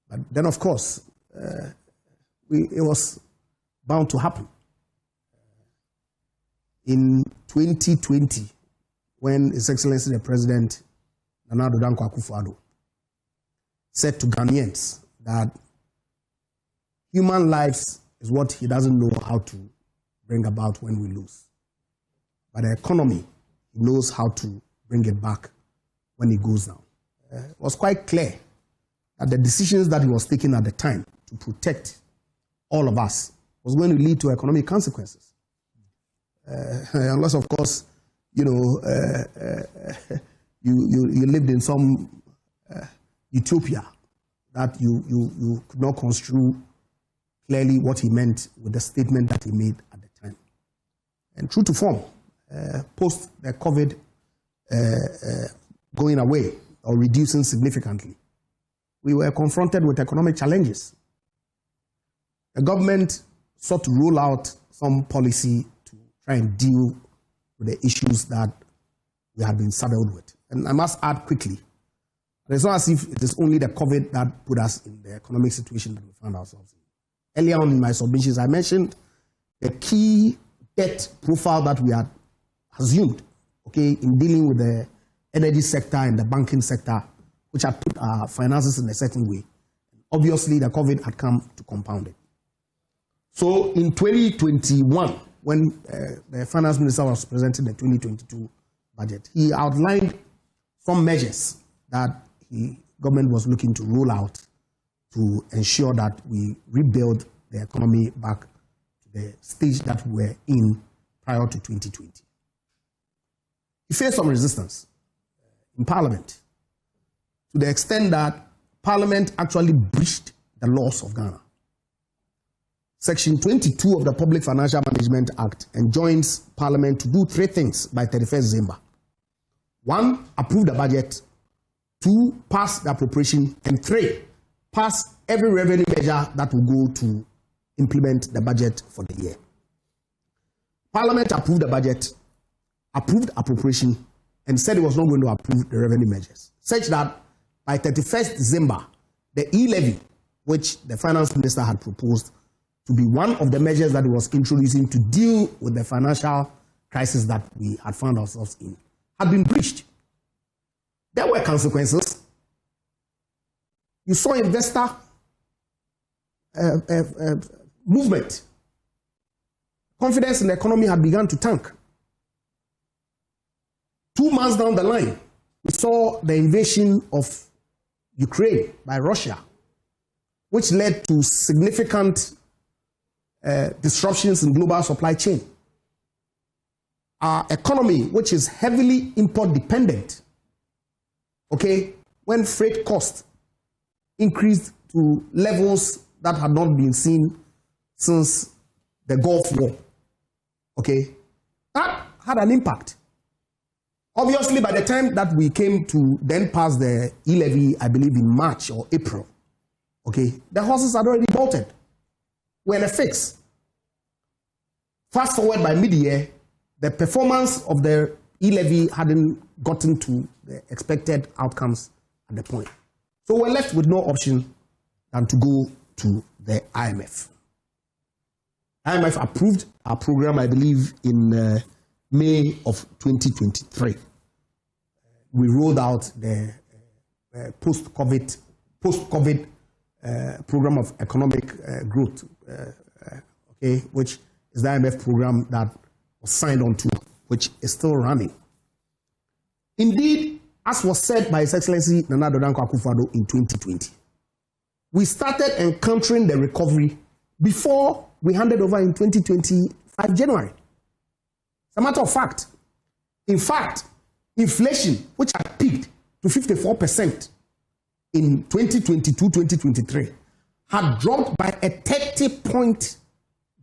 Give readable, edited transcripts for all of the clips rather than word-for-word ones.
But then, of course, it was bound to happen. In 2020, when His Excellency the President, Nana Addo Dankwa Akufo-Addo, said to Ghanaians that human lives is what he doesn't know how to bring about when we lose. But the economy, he knows how to bring it back when it goes down. It was quite clear that the decisions that he was taking at the time to protect all of us was going to lead to economic consequences. Unless, of course, you lived in some utopia that you could not construe clearly what he meant with the statement that he made at the time. And true to form, post the COVID going away or reducing significantly, we were confronted with economic challenges. The government sought to roll out some policy to try and deal with the issues that we had been saddled with. And I must add quickly, it's not as if it is only the COVID that put us in the economic situation that we found ourselves in. Earlier on in my submissions, I mentioned the key debt profile that we had assumed, okay, in dealing with the energy sector and the banking sector, which had put our finances in a certain way. Obviously, the COVID had come to compound it. So in 2021, when the finance minister was presenting the 2022 budget, he outlined some measures that the government was looking to roll out to ensure that we rebuild the economy back to the stage that we were in prior to 2020. He faced some resistance in Parliament to the extent that Parliament actually breached the laws of Ghana. Section 22 of the Public Financial Management Act enjoins Parliament to do three things by 31st December. 1, approve the budget. 2, pass the appropriation. And 3, pass every revenue measure that will go to implement the budget for the year. Parliament approved the budget, approved appropriation, and said it was not going to approve the revenue measures, such that by 31st December, the E-levy, which the finance minister had proposed to be one of the measures that he was introducing to deal with the financial crisis that we had found ourselves in, had been breached. There were consequences. You saw investor movement. Confidence in the economy had begun to tank. 2 months down the line, we saw the invasion of Ukraine by Russia, which led to significant disruptions in global supply chain. Our economy, which is heavily import dependent, okay, when freight costs increased to levels that had not been seen since the Gulf War, okay, that had an impact. Obviously, by the time that we came to then pass the E-levy, I believe in March or April, okay, the horses had already bolted. We're in a fix. Fast forward by mid-year, the performance of the E-levy hadn't gotten to the expected outcomes at the point. So we're left with no option than to go to the IMF. IMF approved our program, I believe, in May of 2023. We rolled out the post-COVID program of economic growth, okay, which is the IMF program that was signed on to, which is still running. Indeed, as was said by His Excellency Nana Addo Dankwa Akufo-Addo in 2020, we started encountering the recovery before we handed over in 2025 January. As a matter of fact, inflation, which had peaked to 54% in 2022-2023, had dropped by a 30-point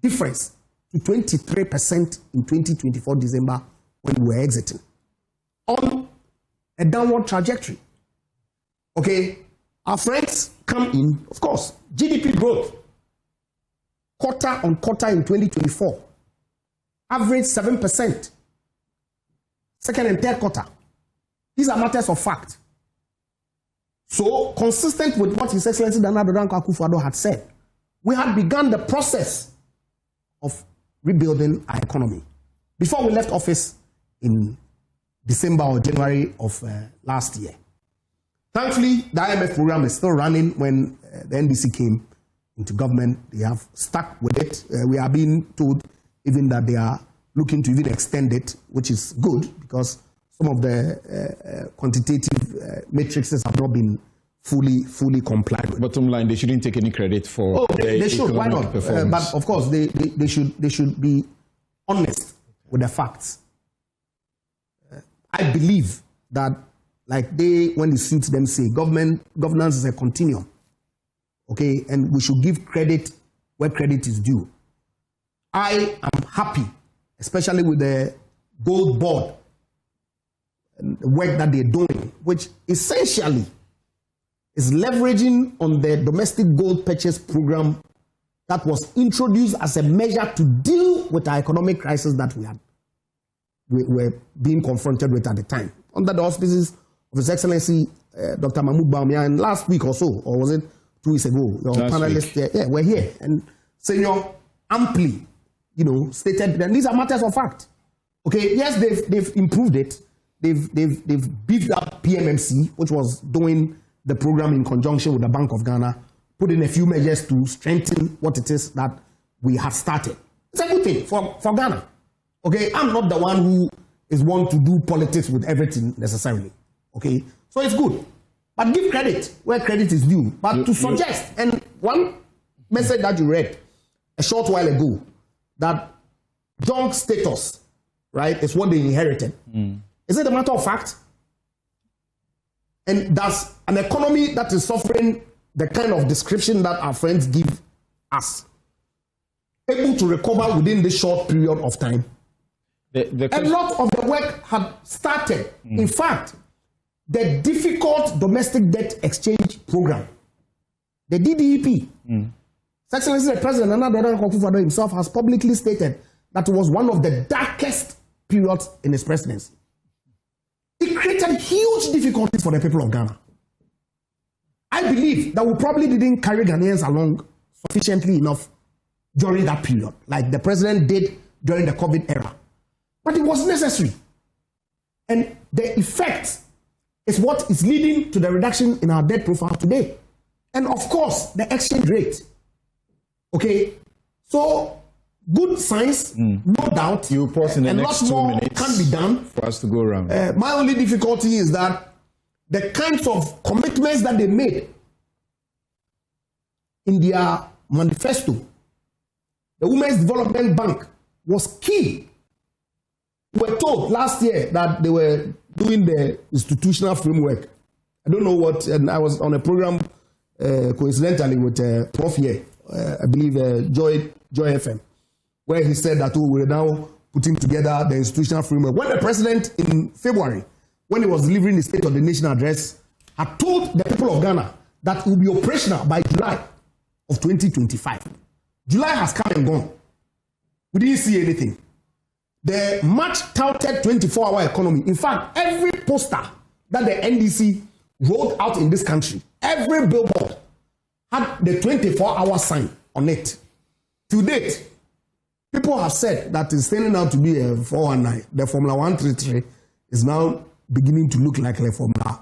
difference to 23% in 2024 December when we were exiting, on a downward trajectory. Okay, our friends come in, of course, GDP growth, quarter on quarter in 2024, average 7%, second and third quarter. These are matters of fact. So, consistent with what His Excellency Nana Dankwa Akufo-Addo had said, we had begun the process of rebuilding our economy before we left office in December or January of last year. Thankfully, the IMF program is still running. When the NDC came into government, they have stuck with it. We are being told even that they are looking to even extend it, which is good because some of the quantitative matrices have not been fully complied with. Bottom line, they shouldn't take any credit for they should. Why not? Performance. But of course, they should be honest with the facts. I believe that, like when it suits them, say governance is a continuum, okay, and we should give credit where credit is due. I am happy, especially with the gold board and the work that they're doing, which essentially is leveraging on the domestic gold purchase program that was introduced as a measure to deal with our economic crisis that we were being confronted with at the time, under the auspices of His Excellency Dr. Mahmoud Bawumia. Last week or so, or was it 2 weeks ago, your panelists here, we're here, and Senior amply, stated that these are matters of fact. Okay, yes, they've improved it. They've beefed up PMMC, which was doing the program in conjunction with the Bank of Ghana, put in a few measures to strengthen what it is that we have started. It's a good thing for Ghana. Okay, I'm not the one who is one to do politics with everything necessarily. Okay, so it's good. But give credit where credit is due. But to suggest, and one message that you read a short while ago, that junk status, right, is what they inherited. Is it a matter of fact? And does an economy that is suffering the kind of description that our friends give us able to recover within this short period of time? A lot of the work had started. In fact, the difficult domestic debt exchange program, the DDEP, Excellency the President Nana Dankwa Akufo-Addo himself has publicly stated that it was one of the darkest periods in his presidency. It created huge difficulties for the people of Ghana. I believe that we probably didn't carry Ghanaians along sufficiently enough during that period, like the president did during the COVID era. But it was necessary. And the effect is what is leading to the reduction in our debt profile today. And of course, the exchange rate. Okay? So, good science, no doubt. You pause in the next 2 minutes. Can be done for us to go around. My only difficulty is that the kinds of commitments that they made in their manifesto, the Women's Development Bank was key. We were told last year that they were doing the institutional framework. I don't know what, and I was on a program coincidentally with Prof here, I believe Joy FM, where he said that we're now putting together the institutional framework. When the president in February, when he was delivering the State of the Nation address, had told the people of Ghana that it will be operational by July of 2025. July has come and gone. We didn't see anything. The much touted 24-hour economy, in fact, every poster that the NDC rolled out in this country, every billboard had the 24-hour sign on it. To date, people have said that it's turning out to be a 419. The Formula 133 is now beginning to look like a Formula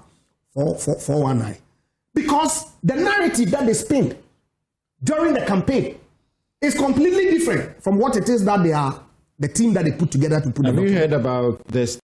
419. Because the narrative that they spin during the campaign is completely different from what it is that they are, the team that they put together to put. Have you heard about this?